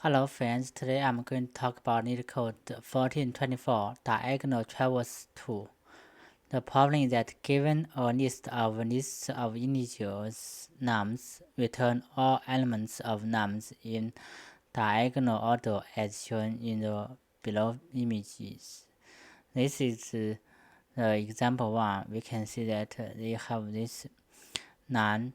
Hello friends, today I'm going to talk about Leetcode 1424 diagonal traverse tool. The problem is that given a list of integers nums, return all elements of nums in diagonal order as shown in the below images. This is the example 1. We can see that they have this none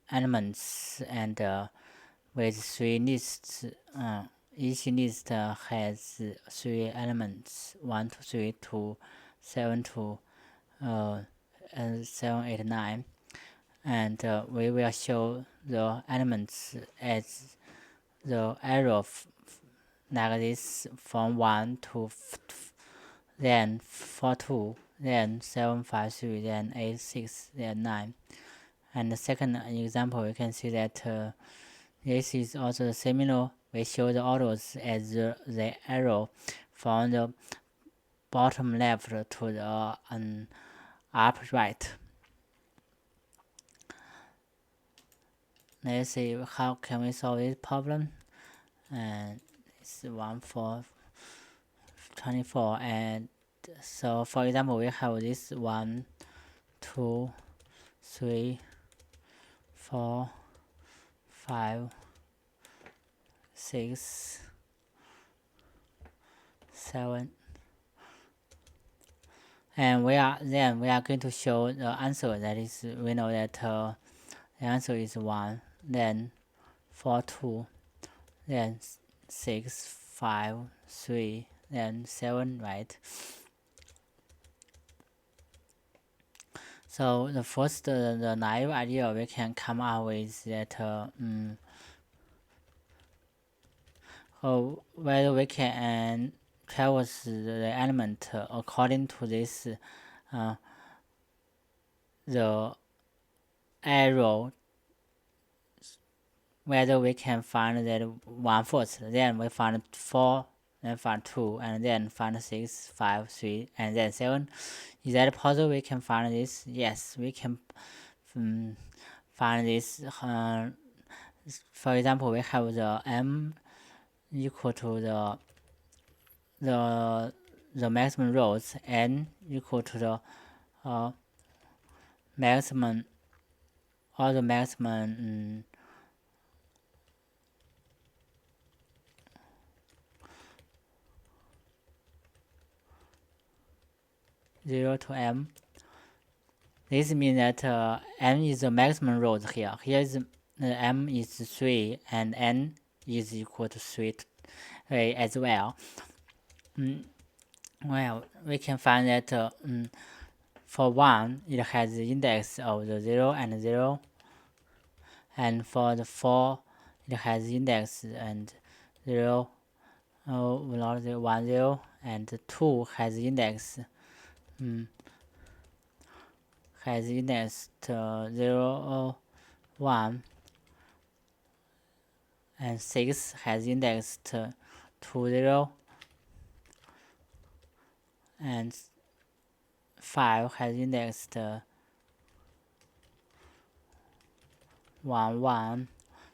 elements and with 3 lists. Each list has 3 elements: 1 to 3 to 7 to 7, 8, 9, and we will show the elements as the arrow like this, from 1 to then 4, 2, then 7, 5, 3, then 8, 6, then 9. And the second example, we can see that this is also similar. We show the orders as the arrow from the bottom left to the up right. Let's see how can we solve this problem. And it's 1 for 24. And so, for example, we have this 1, 2, 3, 4, 5, 6, 7, and we are going to show the answer. That is, we know that the answer is 1, then 4, 2, then 6, 5, 3, then 7, right? So the first, the naive idea we can come up with that whether we can traverse the element according to this the arrow, whether we can find that 1 first, then we find 4, then find 2, and then find 6, 5, 3, and then 7. Is that possible? We can find this? Yes, we can find this. For example, we have the m equal to the maximum rows, n equal to the maximum, or the maximum 0 to m. This means that m is the maximum rows here. Here is m is 3 and n is equal to 3 as well. Well, we can find that for 1, it has the index of the 0 and 0, and for the 4, it has the index and 0, not 0, 1, 0, and 2 has the index 0, 1, and 6 has indexed 2, 0, and 5 has indexed 1, 1,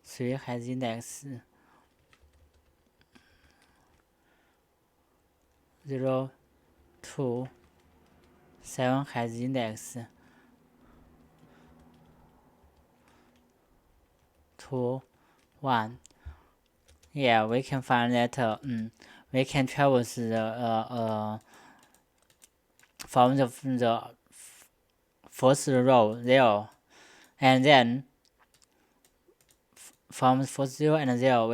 3 has indexed 0, 2, 7 has index 2, 1. Yeah, we can find that we can traverse the from the first row 0, and then from first 0 and 0,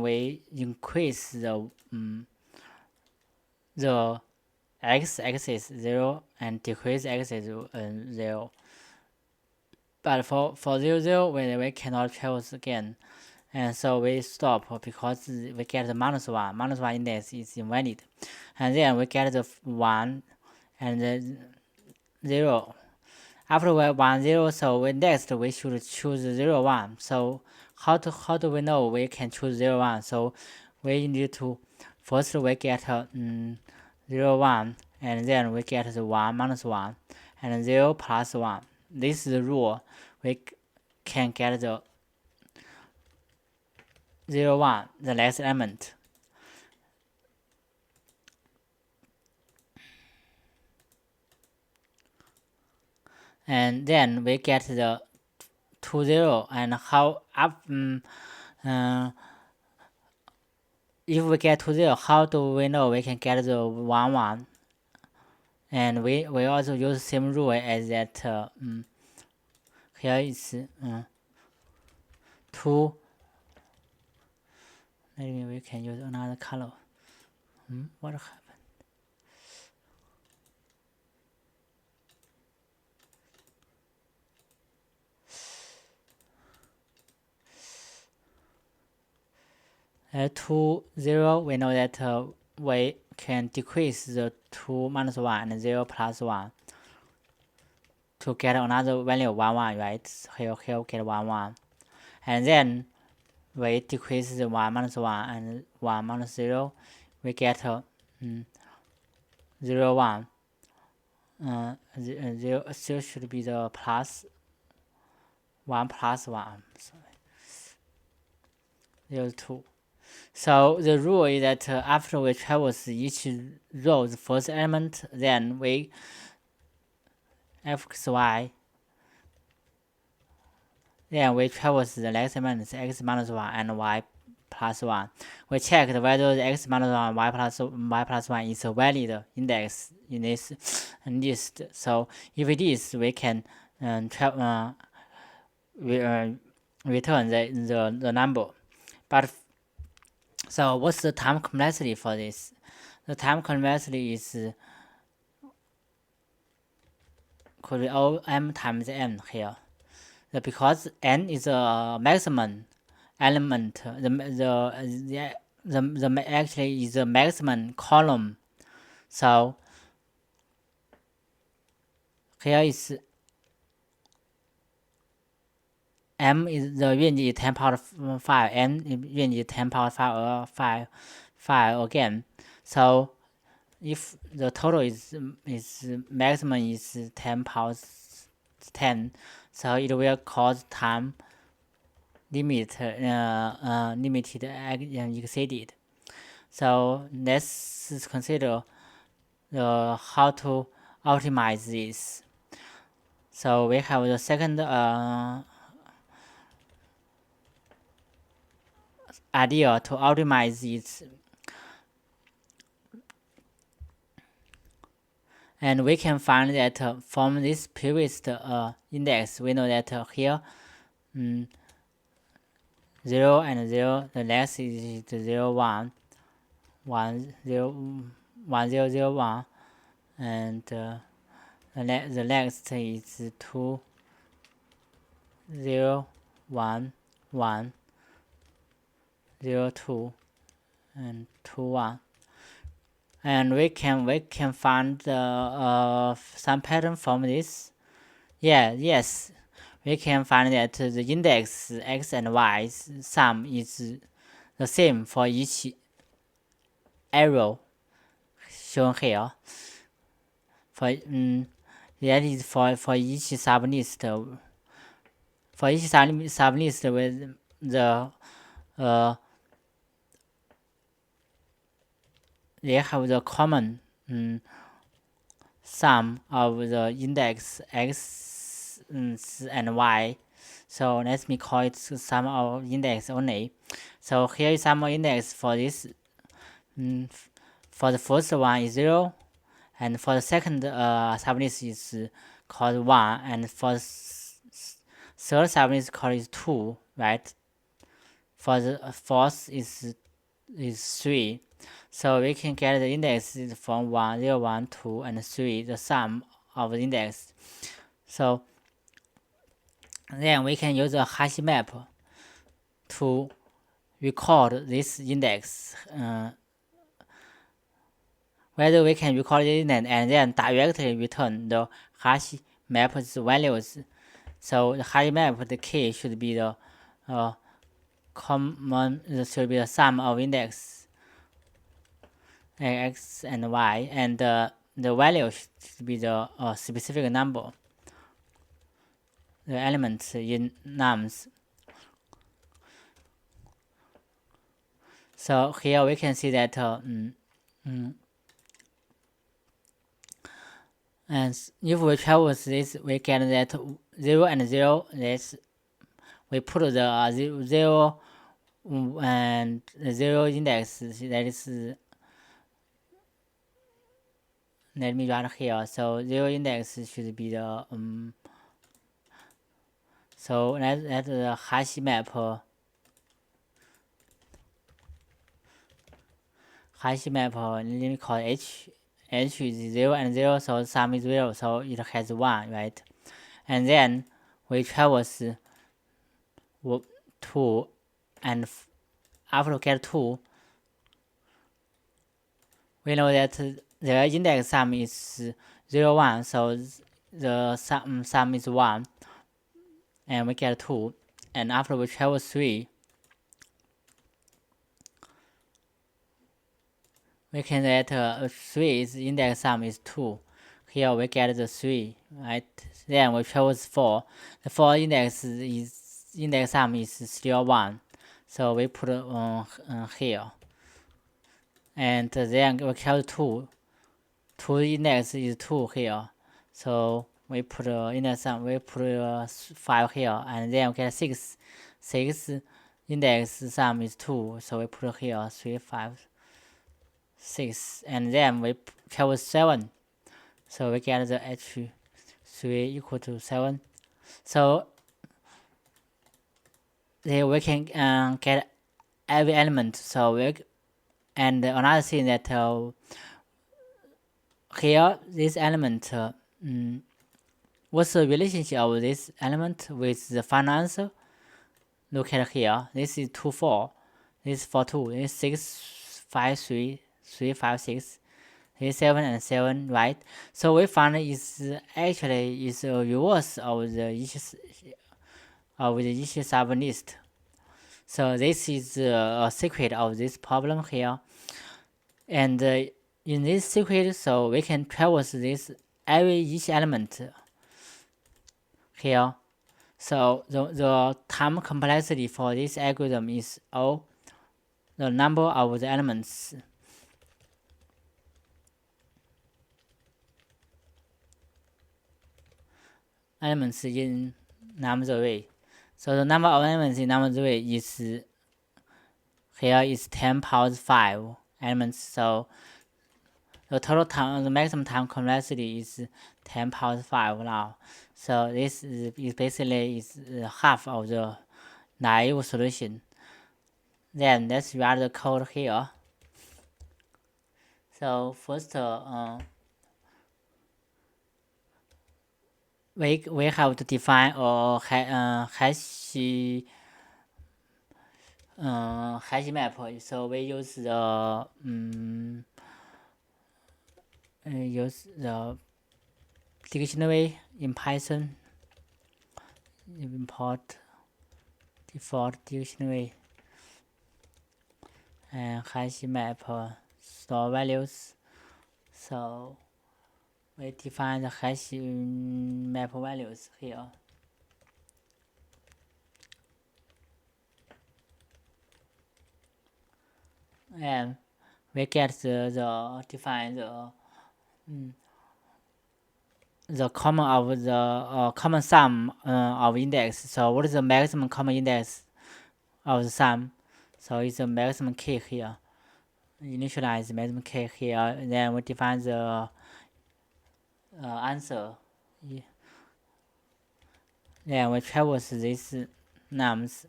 we increase the x-axis 0 and decrease x-axis 0. But for 0, 0, we cannot traverse again, and so we stop because we get the -1. -1 index is invalid, and then we get the 1 and the 0. After we 1, 0, so next we should choose 0, 1. So how do we know we can choose 0, 1? So we need to first we get 0, 1, and then we get the 1, -1, and 0 plus 1. This is the rule. We can get the 0, 1, the next element. And then we get the 2, 0, and how up if we get 2, 0, how do we know we can get the 1, 1? And we also use same rule as that here is 2. Maybe we can use another color. What happened? At 2, 0, we know that we can decrease the 2 minus 1 and 0 plus 1 to get another value 1, 1, right? Here we get 1, 1. And then we decrease the 1 minus 1 and 1 minus 0. We get 0, 1. 0 still should be the plus 1 plus 1. Sorry. 0, 2. So the rule is that after we traverse each row's first element, then we fxy, then we traverse the next element x minus 1 and y plus 1. We check whether the x minus 1 y plus 1 is a valid index in this list. So if it is, we can return the number. But so what's the time complexity for this? The time complexity is could be O m times n here. Because n is a maximum element, the actually is the maximum column. So here is m is the range is 10 power 5, n range is 10 power 5 again. So if the total is maximum is 10 power 10, so it will cause time limited exceeded. So let's consider how to optimize this. So we have the second idea to optimize it, and we can find that from this previous index, we know that here 0 and 0, the next is 0, 1, 1, 0, 1, 0, 0, 1, and the next is 2, 0, 1, 1, 0, 2, and 2, 1. And we can find some pattern from this. Yes, we can find that the index x and y sum is the same for each arrow shown here. For that is for each sublist. For each sublist with the they have the common sum of the index x and y. So let me call it sum of index only. So here is sum of index for this. For the first one is 0, and for the second sublist is called 1, and for the third sublist called 2, right? For the fourth is 3. So we can get the index from 1, 0, 1, 2, and 3, the sum of the index. So then we can use a Hashmap to record this index. Whether we can record the index and then directly return the Hashmap's values. So the Hashmap, the key should be the should be the sum of index x and y, and the value should be the specific number, the elements in nums. So here we can see that and if we traverse this, we get that 0 and 0. That's we put the 0 and 0 index. That is, let me write here. So 0 index should be the so that's the Hashmap. Hashmap, let me call H. H is 0 and 0, so sum is 0, so it has 1, right? And then we traverse 2, and after we get 2, we know that the index sum is 0, 1, so the sum is 1, and we get 2. And after we traverse 3, we can get 3's index sum is 2. Here we get the 3, right? Then we traverse 4. The 4 index sum is still 1, so we put here. And then we count 2. 2 index is 2 here, so we put index sum, we put 5 here, and then we get 6. 6 index sum is 2, so we put here 3, 5, 6, and then we count 7, so we get the H3 equal to 7. So then we can get every element. So and another thing that here this element, what's the relationship of this element with the final answer? Look at here. This is 2, 4. This is 4, 2. This is 6, 5, 3, 3, 5, 6. This is 7 and 7, right? So we found is actually is a reverse of the each sub list. So this is a secret of this problem here. And in this secret, so we can traverse this each element here. So the time complexity for this algorithm is O, the number of the elements. In number array. So the number of elements in number array is here is 10 power 5 elements. So the total time, the maximum time complexity is 10 power 5 now. So this is basically half of the naive solution. Then let's write the code here. So first, we have to define a hash map. So we use the dictionary in Python. Import default dictionary and hash map store values. So we define the hash map values here. And we get define the common of the common sum of index. So what is the maximum common index of the sum? So it's the maximum k here. Initialize maximum k here. Then we define the answer. Then we traverse these nums.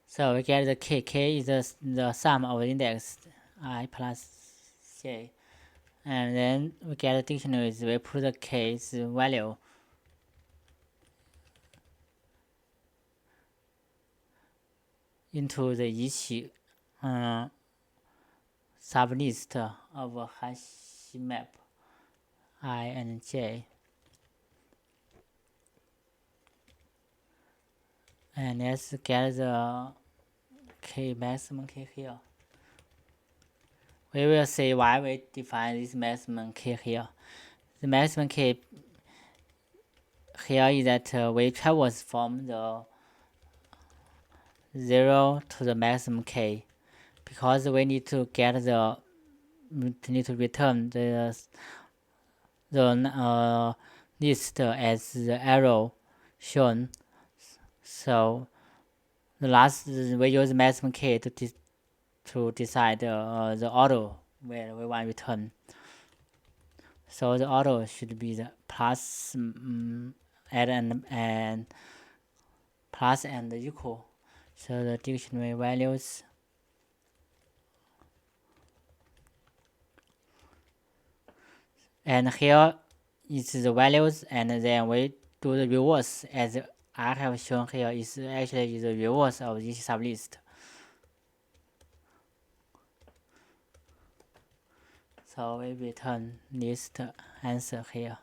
So we get the k. K is the sum of the index I plus j. And then we get the dictionaries. We put the k's value into the each sublist of a hash map I and j. And let's get the k maximum k here. we will see why we define this maximum key here. The maximum key here is that we traverse from the 0 to the maximum k, because we need to get the return the list as the arrow shown. So the last we use maximum k to decide the order where we want to return. So the order should be the plus add and plus and equal. So the dictionary values and here is the values, and then we do the reverse as I have shown here is actually the reverse of this sublist. So we return list answer here.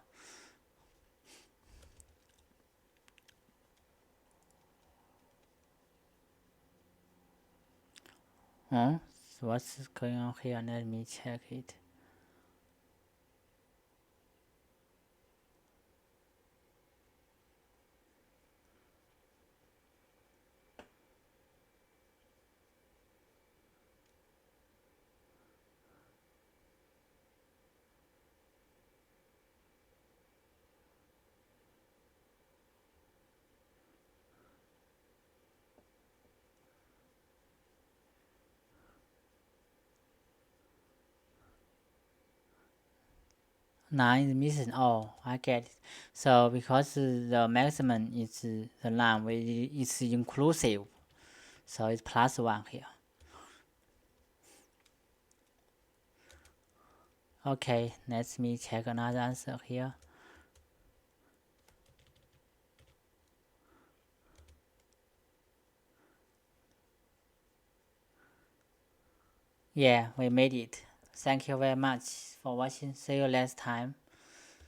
So what's going on here? Let me check it. Nine is missing. Oh, I get it. So because the maximum is the line, it's inclusive, so it's plus 1 here. Okay, let me check another answer here. Yeah, we made it. Thank you very much for watching. See you next time.